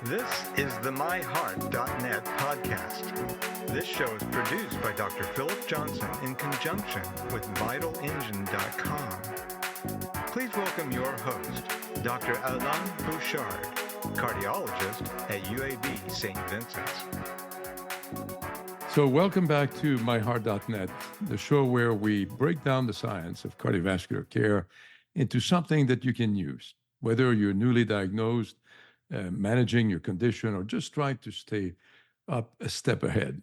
This is the MyHeart.net podcast. This show is produced by Dr. Philip Johnson in conjunction with VitalEngine.com. Please welcome your host, Dr. Alain Bouchard, cardiologist at UAB St. Vincent's. So welcome back to MyHeart.net, the show where we break down the science of cardiovascular care into something that you can use, whether you're newly diagnosed, managing your condition, or just trying to stay up a step ahead.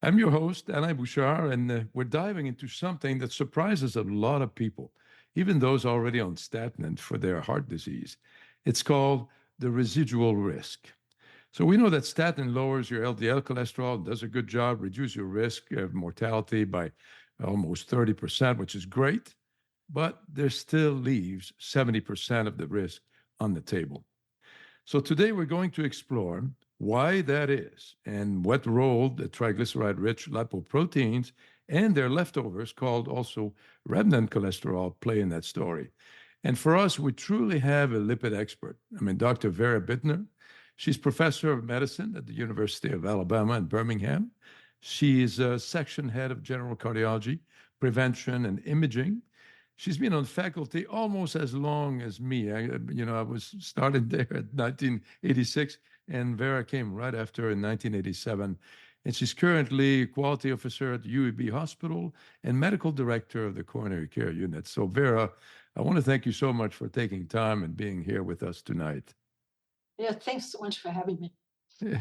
I'm your host, Alain Bouchard, and we're diving into something that surprises a lot of people, even those already on statin for their heart disease. It's called the residual risk. So we know that statin lowers your LDL cholesterol, does a good job, reduce your risk of mortality by almost 30%, which is great, but there still leaves 70% of the risk on the table. So today we're going to explore why that is and what role the triglyceride-rich lipoproteins and their leftovers, called also remnant cholesterol, play in that story. And for us, we truly have a lipid expert. Dr. Vera Bittner. She's professor of medicine at the University of Alabama Birmingham. She is a section head of general cardiology, prevention, and imaging. She's been on faculty almost as long as me. I was started there at 1986, and Vera came right after in 1987. And she's currently quality officer at UAB Hospital and medical director of the coronary care unit. So Vera, I want to thank you so much for taking time and being here with us tonight. Yeah, thanks so much for having me.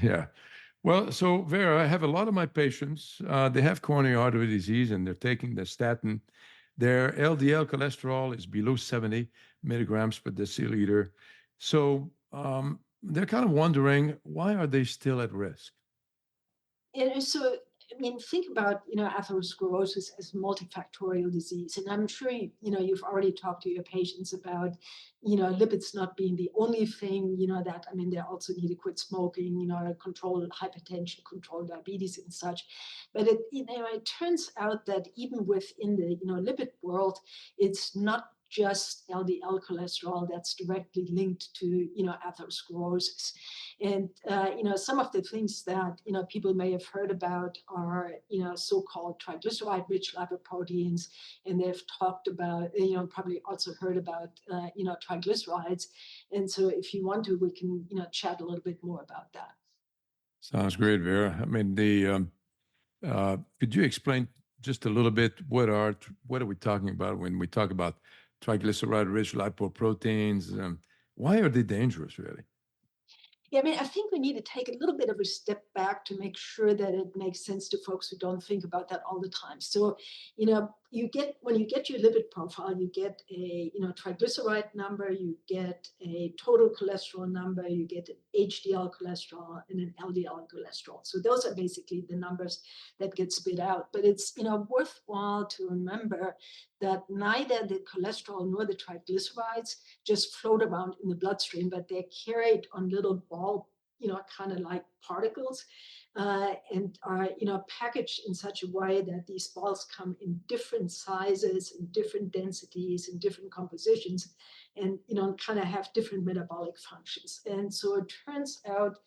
Yeah. Well, so Vera, I have a lot of my patients, they have coronary artery disease and they're taking the statin. Their LDL cholesterol is below 70 milligrams per deciliter. So they're kind of wondering, why are they still at risk? Think about, atherosclerosis as multifactorial disease. And I'm sure, you've already talked to your patients about, lipids not being the only thing, they also need to quit smoking, control hypertension, control diabetes and such. But it turns out that even within the, lipid world, it's not just LDL cholesterol that's directly linked to, atherosclerosis. And, some of the things that, people may have heard about are, so-called triglyceride-rich lipoproteins. And they've talked about, probably also heard about, triglycerides. And so if you want to, we can, chat a little bit more about that. Sounds great, Vera. Could you explain just a little bit what are we talking about when we talk about triglyceride-rich lipoproteins? Why are they dangerous, really? Yeah, I think we need to take a little bit of a step back to make sure that it makes sense to folks who don't think about that all the time. So, when you get your lipid profile, you get a, triglyceride number, you get a total cholesterol number, you get an HDL cholesterol and an LDL cholesterol. So those are basically the numbers that get spit out. But it's, worthwhile to remember that neither the cholesterol nor the triglycerides just float around in the bloodstream, but they're carried on little ball, kind of like particles, and are, packaged in such a way that these balls come in different sizes and different densities and different compositions and, kind of have different metabolic functions. And so it turns out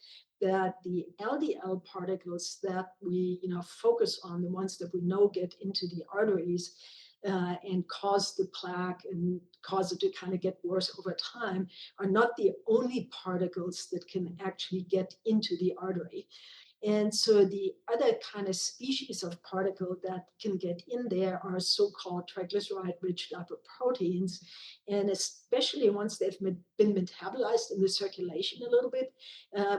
that the LDL particles that we, focus on, the ones that we know get into the arteries, and cause the plaque and cause it to kind of get worse over time, are not the only particles that can actually get into the artery. And so the other kind of species of particle that can get in there are so-called triglyceride-rich lipoproteins. And especially once they've been metabolized in the circulation a little bit,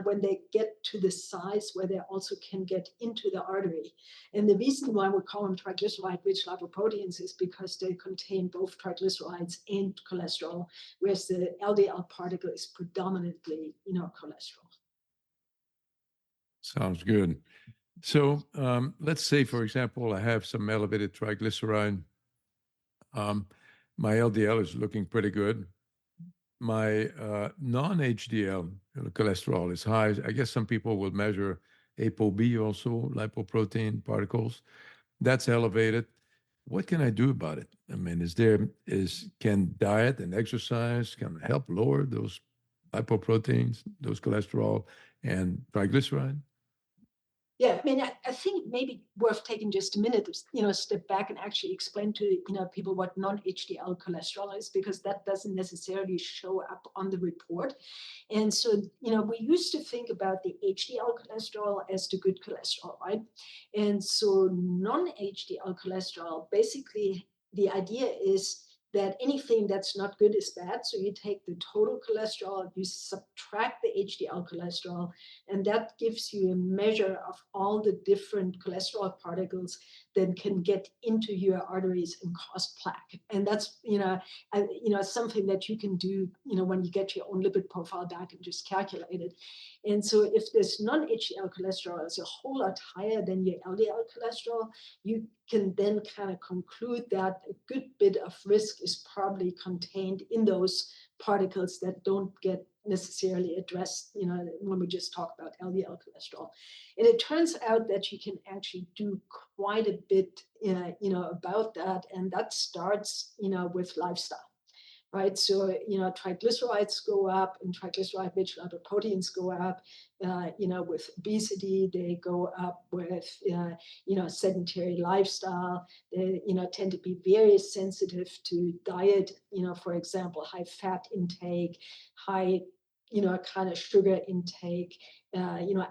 when they get to the size where they also can get into the artery. And the reason why we call them triglyceride-rich lipoproteins is because they contain both triglycerides and cholesterol, whereas the LDL particle is predominantly, cholesterol. Sounds good. So let's say, for example, I have some elevated triglyceride. My LDL is looking pretty good. My non-HDL cholesterol is high. I guess some people will measure ApoB also, lipoprotein particles. That's elevated. What can I do about it? Can diet and exercise can help lower those lipoproteins, those cholesterol, and triglyceride? Yeah, I mean, I think it may be worth taking just a minute to, step back and actually explain to, people what non-HDL cholesterol is, because that doesn't necessarily show up on the report. And so, we used to think about the HDL cholesterol as the good cholesterol, right? And so non-HDL cholesterol, basically, the idea is that anything that's not good is bad. So you take the total cholesterol, you subtract the HDL cholesterol, and that gives you a measure of all the different cholesterol particles that can get into your arteries and cause plaque. And that's, something that you can do, when you get your own lipid profile back and just calculate it. And so if this non-HDL cholesterol is a whole lot higher than your LDL cholesterol, you can then kind of conclude that a good bit of risk is probably contained in those particles that don't get necessarily addressed, when we just talk about LDL cholesterol. And it turns out that you can actually do quite a bit, about that. And that starts, with lifestyle. Right, so triglycerides go up, and triglyceride-rich lipoproteins go up. With obesity, they go up with sedentary lifestyle. They tend to be very sensitive to diet. For example, high fat intake, high kind of sugar intake,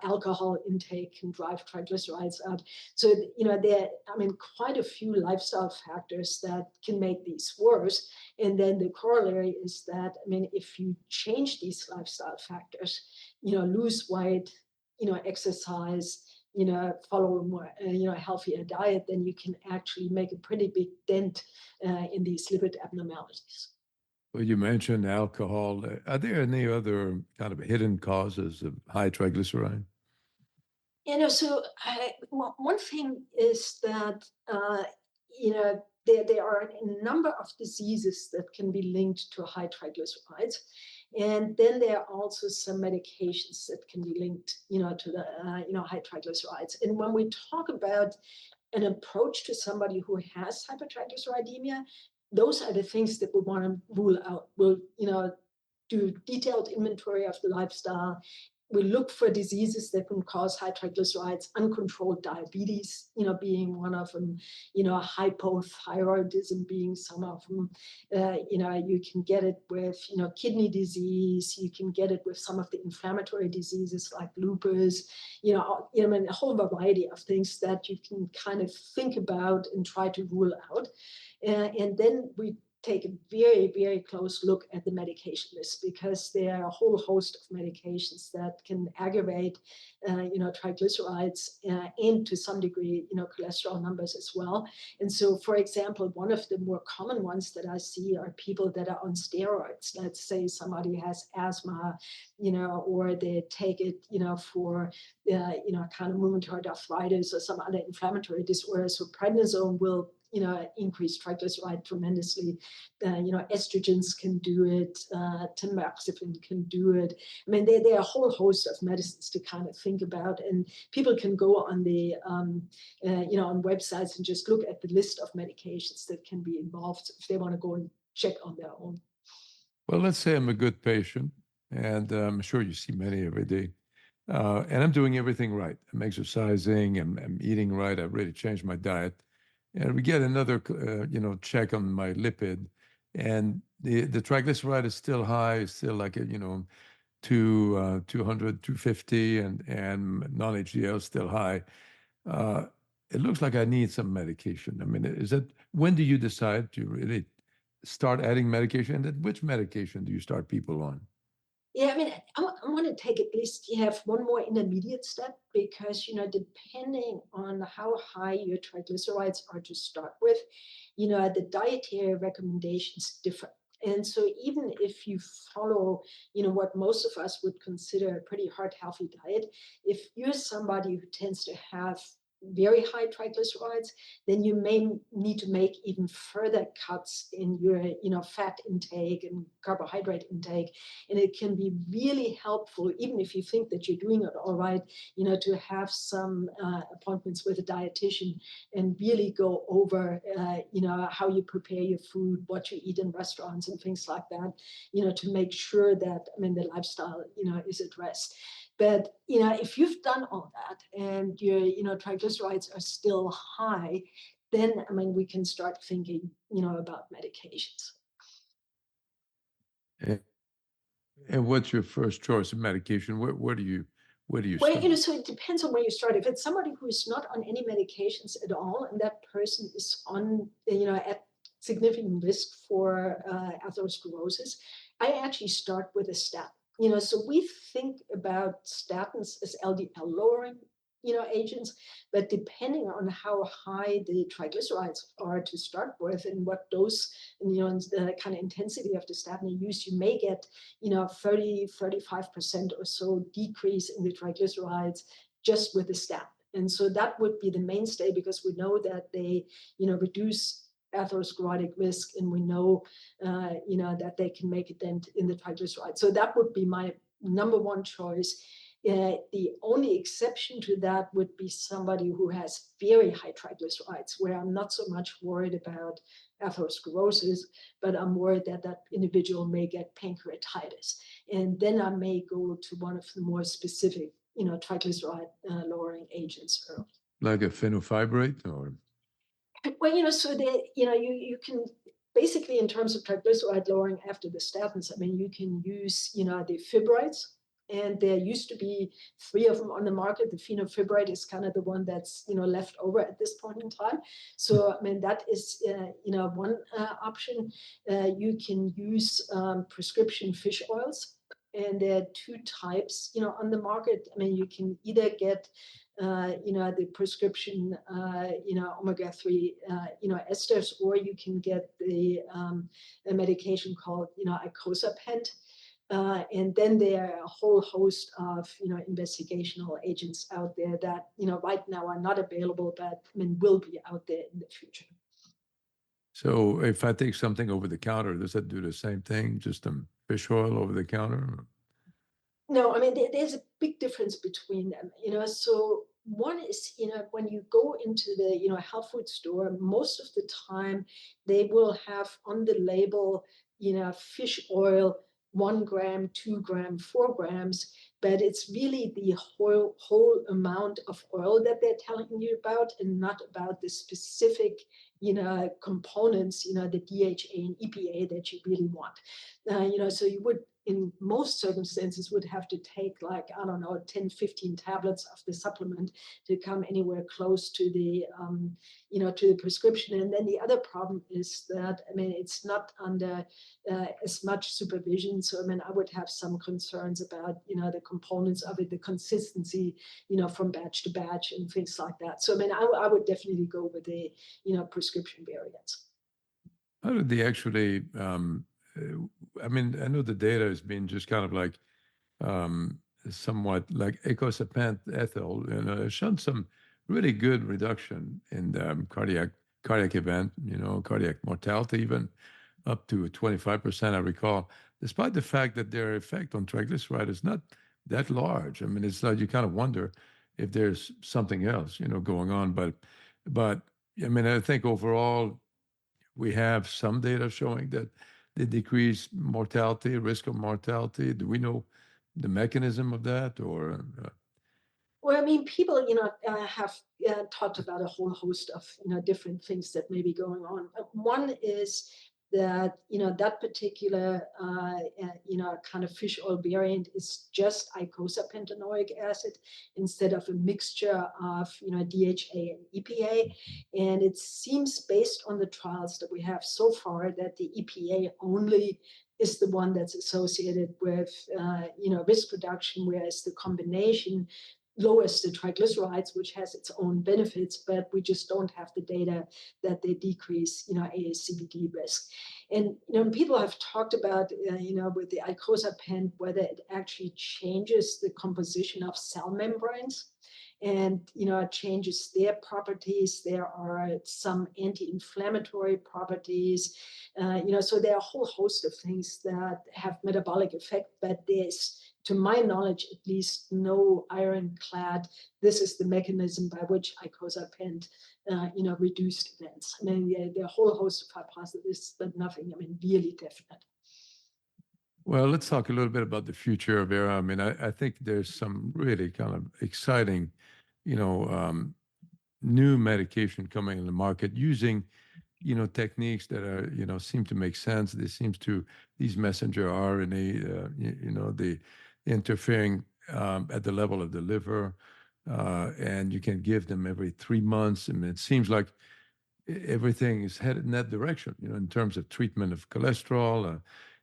alcohol intake can drive triglycerides up. So, there are, quite a few lifestyle factors that can make these worse. And then the corollary is that, if you change these lifestyle factors, lose weight, exercise, follow a more, healthier diet, then you can actually make a pretty big dent in these lipid abnormalities. Well, you mentioned alcohol. Are there any other kind of hidden causes of high triglyceride? So one thing is that, there are a number of diseases that can be linked to high triglycerides. And then there are also some medications that can be linked, to the, high triglycerides. And when we talk about an approach to somebody who has hypertriglyceridemia, those are the things that we want to rule out. We'll, do detailed inventory of the lifestyle. We look for diseases that can cause high triglycerides, uncontrolled diabetes, being one of them, hypothyroidism being some of them. You can get it with, kidney disease. You can get it with some of the inflammatory diseases like lupus, a whole variety of things that you can kind of think about and try to rule out. And then we take a very, very close look at the medication list, because there are a whole host of medications that can aggravate, triglycerides and to some degree, cholesterol numbers as well. And so, for example, one of the more common ones that I see are people that are on steroids. Let's say somebody has asthma, or they take it, for, kind of rheumatoid arthritis or some other inflammatory disorder. So prednisone will increase triglyceride tremendously. Estrogens can do it, tamoxifen can do it. There are a whole host of medicines to kind of think about, and people can go on the, on websites and just look at the list of medications that can be involved if they want to go and check on their own. Well, let's say I'm a good patient, and I'm sure you see many every day. And I'm doing everything right. I'm exercising, I'm eating right. I've really changed my diet. And we get another, check on my lipid, and the triglyceride is still high, it's still like, 200, 250, and non-HDL is still high. It looks like I need some medication. When do you decide to really start adding medication? And then which medication do you start people on? Yeah, I want to take at least you have one more intermediate step, because, depending on how high your triglycerides are to start with, the dietary recommendations differ. And so even if you follow, what most of us would consider a pretty heart healthy diet, if you're somebody who tends to have very high triglycerides, then you may need to make even further cuts in your, fat intake and carbohydrate intake. And it can be really helpful, even if you think that you're doing it all right, to have some appointments with a dietitian and really go over, how you prepare your food, what you eat in restaurants and things like that, to make sure that, the lifestyle, is addressed. But, if you've done all that and your, triglycerides are still high, then, we can start thinking, about medications. And what's your first choice of medication? Where do you Well, start? so it depends on where you start. If it's somebody who is not on any medications at all, and that person is on, at significant risk for atherosclerosis, I actually start with a statin. So we think about statins as LDL lowering, agents, but depending on how high the triglycerides are to start with and what dose, and the kind of intensity of the statin you use, you may get, 35% or so decrease in the triglycerides just with the statin. And so that would be the mainstay, because we know that they, reduce atherosclerotic risk, and we know, that they can make a dent in the triglycerides. So that would be my number one choice. The only exception to that would be somebody who has very high triglycerides, where I'm not so much worried about atherosclerosis, but I'm worried that that individual may get pancreatitis. And then I may go to one of the more specific, triglyceride lowering agents early. Like a fenofibrate or? Well, so you can basically, in terms of triglyceride lowering after the statins, you can use, the fibrates. And there used to be 3 of them on the market. The fenofibrate is kind of the one that's, left over at this point in time. So, that is, one option. You can use prescription fish oils. And there are 2 types, on the market. You can either get, the prescription, omega-3, esters, or you can get a medication called, icosapent. And then there are a whole host of, investigational agents out there that, right now are not available, but will be out there in the future. So if I take something over the counter, does that do the same thing? Just some fish oil over the counter? No, there's a big difference between them. So one is, when you go into the, health food store, most of the time they will have on the label, fish oil, 1 gram, 2 gram, 4 grams, but it's really the whole amount of oil that they're telling you about, and not about the specific, components, the DHA and EPA that you really want. So you would, in most circumstances, would have to take 10, 15 tablets of the supplement to come anywhere close to the, to the prescription. And then the other problem is that, it's not under as much supervision. So, I would have some concerns about, the components of it, the consistency, from batch to batch and things like that. So, I would definitely go with the, prescription variants. How did they actually, I know the data has been just kind of like somewhat like icosapent ethyl, shown some really good reduction in cardiac event, cardiac mortality, even up to 25%, I recall, despite the fact that their effect on triglyceride is not that large. It's like you kind of wonder if there's something else, going on. But I think overall, we have some data showing that they decrease mortality, risk of mortality. Do we know the mechanism of that, or? Well, people, have talked about a whole host of, different things that may be going on. One is that, that particular, kind of fish oil variant is just icosapentaenoic acid instead of a mixture of, DHA and EPA. And it seems, based on the trials that we have so far, that the EPA only is the one that's associated with, risk reduction, whereas the combination lowers the triglycerides, which has its own benefits, but we just don't have the data that they decrease, ASCVD risk. And, people have talked about, with the icosapent, whether it actually changes the composition of cell membranes. and, it changes their properties. There are some anti-inflammatory properties, so there are a whole host of things that have metabolic effect, but there's, to my knowledge, at least no ironclad, this is the mechanism by which icosapent, reduced events. I mean, there are a whole host of hypotheses, but nothing, really definite. Well, let's talk a little bit about the future, Vera. I mean, I think there's some really kind of exciting, new medication coming in the market using, techniques that are, seem to make sense. These messenger RNA, the interfering at the level of the liver, and you can give them every 3 months. I mean, it seems like everything is headed in that direction, in terms of treatment of cholesterol,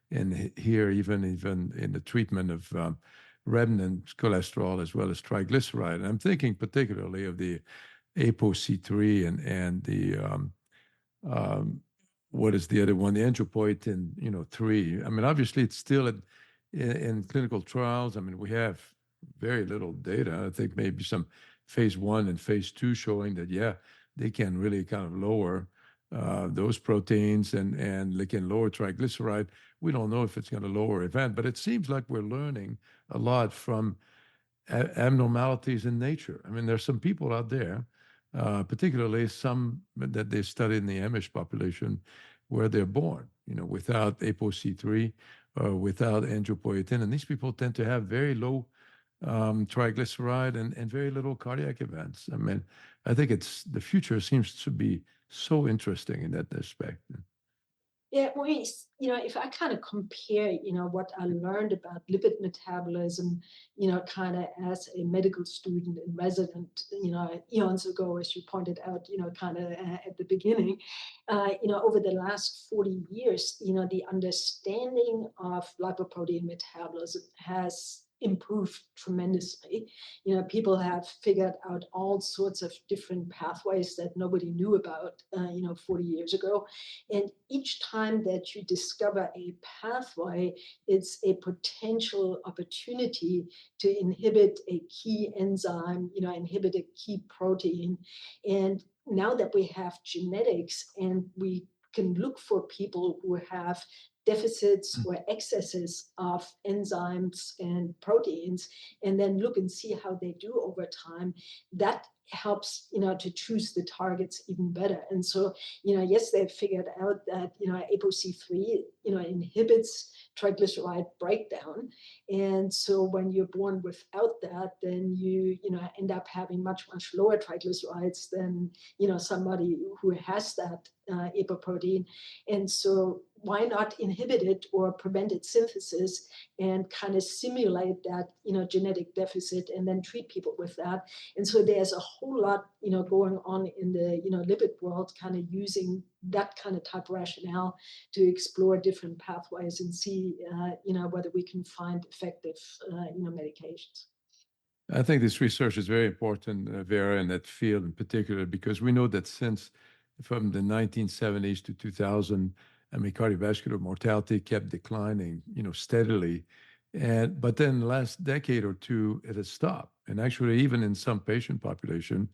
and here even in the treatment of remnant cholesterol as well as triglyceride. And I'm thinking particularly of the ApoC3 and the what is the other one? The angiopoietin, 3. I mean, obviously it's still in clinical trials. I mean, we have very little data. I think maybe some phase 1 and phase 2 showing that, yeah, they can really kind of lower those proteins and they can lower triglyceride. We don't know if it's going to lower event, but it seems like we're learning a lot from abnormalities in nature. I mean, there's some people out there, particularly some that they study in the Amish population, where they're born, without ApoC3 or without angiopoietin, and these people tend to have very low triglyceride and very little cardiac events. I mean, I think the future seems to be so interesting in that respect. Yeah, well, if I kind of compare, what I learned about lipid metabolism, kind of as a medical student and resident, eons ago, as you pointed out, kind of at the beginning, over the last 40 years, the understanding of lipoprotein metabolism has improved tremendously. People have figured out all sorts of different pathways that nobody knew about, 40 years ago. And each time that you discover a pathway, it's a potential opportunity to inhibit a key enzyme, inhibit a key protein. And now that we have genetics and we can look for people who have deficits or excesses of enzymes and proteins, and then look and see how they do over time, that helps, to choose the targets even better. And so, yes, they've figured out that, ApoC3, inhibits triglyceride breakdown. And so when you're born without that, then you end up having much, much lower triglycerides than, somebody who has that apoprotein. And so why not inhibit it or prevent its synthesis and kind of simulate that, genetic deficit and then treat people with that. And so there's a whole lot, going on in the, lipid world, kind of using that kind of type rationale to explore different pathways and see, whether we can find effective, medications. I think this research is very important, Vera, in that field in particular, because we know that since from the 1970s to 2000, I mean, cardiovascular mortality kept declining, steadily. But then the last decade or two, it has stopped. And actually, even in some patient population,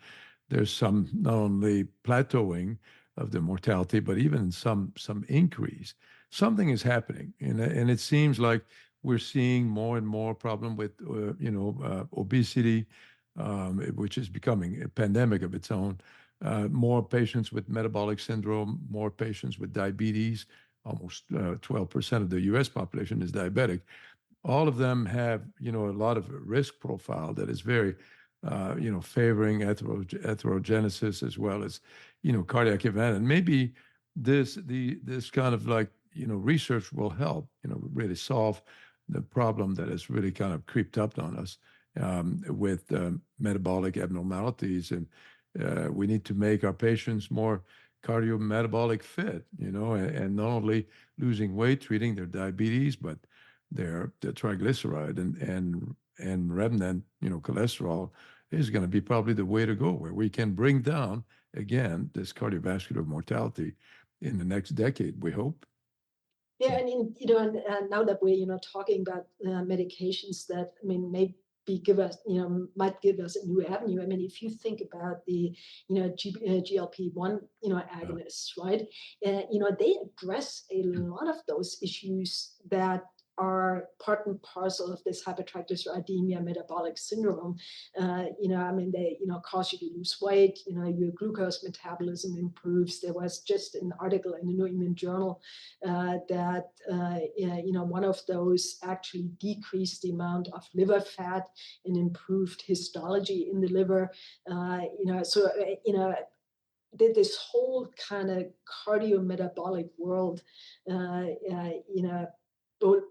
there's some not only plateauing of the mortality, but even some increase. Something is happening. And it seems like we're seeing more and more problem with, obesity, which is becoming a pandemic of its own. More patients with metabolic syndrome, more patients with diabetes. Almost 12% of the U.S. population is diabetic. All of them have, a lot of risk profile that is very, favoring atherogenesis as well as, cardiac event. And maybe this kind of like, research will help, really solve the problem that has really kind of creeped up on us with metabolic abnormalities. And we need to make our patients more cardiometabolic fit, and not only losing weight, treating their diabetes, but their triglyceride and remnant, cholesterol is going to be probably the way to go, where we can bring down again this cardiovascular mortality in the next decade, we hope. Yeah, and now that we're talking about medications that may might give us a new avenue. I mean, if you think about the, GLP-1, agonists, right? They address a lot of those issues that are part and parcel of this hypertriglyceridemia metabolic syndrome. They, cause you to lose weight, your glucose metabolism improves. There was just an article in the New England Journal that, one of those actually decreased the amount of liver fat and improved histology in the liver. This whole kind of cardiometabolic world,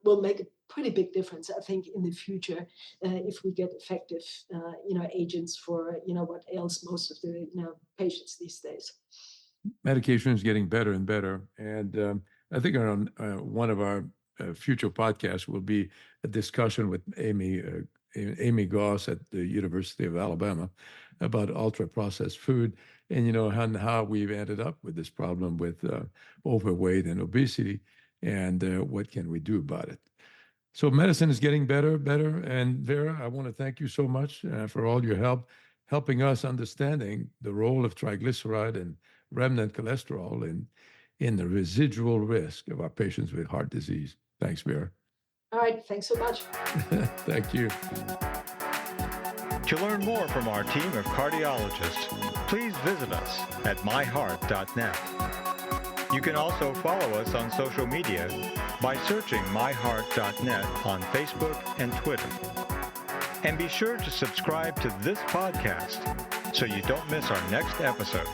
will make a pretty big difference, I think, in the future if we get effective, agents for, what ails most of the, patients these days. Medication is getting better and better. And I think on one of our future podcasts will be a discussion with Amy Goss at the University of Alabama about ultra-processed food and, how we've ended up with this problem with overweight and obesity and what can we do about it. So medicine is getting better. And Vera, I want to thank you so much for all your help, helping us understanding the role of triglyceride and remnant cholesterol in the residual risk of our patients with heart disease. Thanks, Vera. All right. Thanks so much. Thank you. To learn more from our team of cardiologists, please visit us at MyHeart.net. You can also follow us on social media by searching MyHeart.net on Facebook and Twitter. And be sure to subscribe to this podcast so you don't miss our next episode.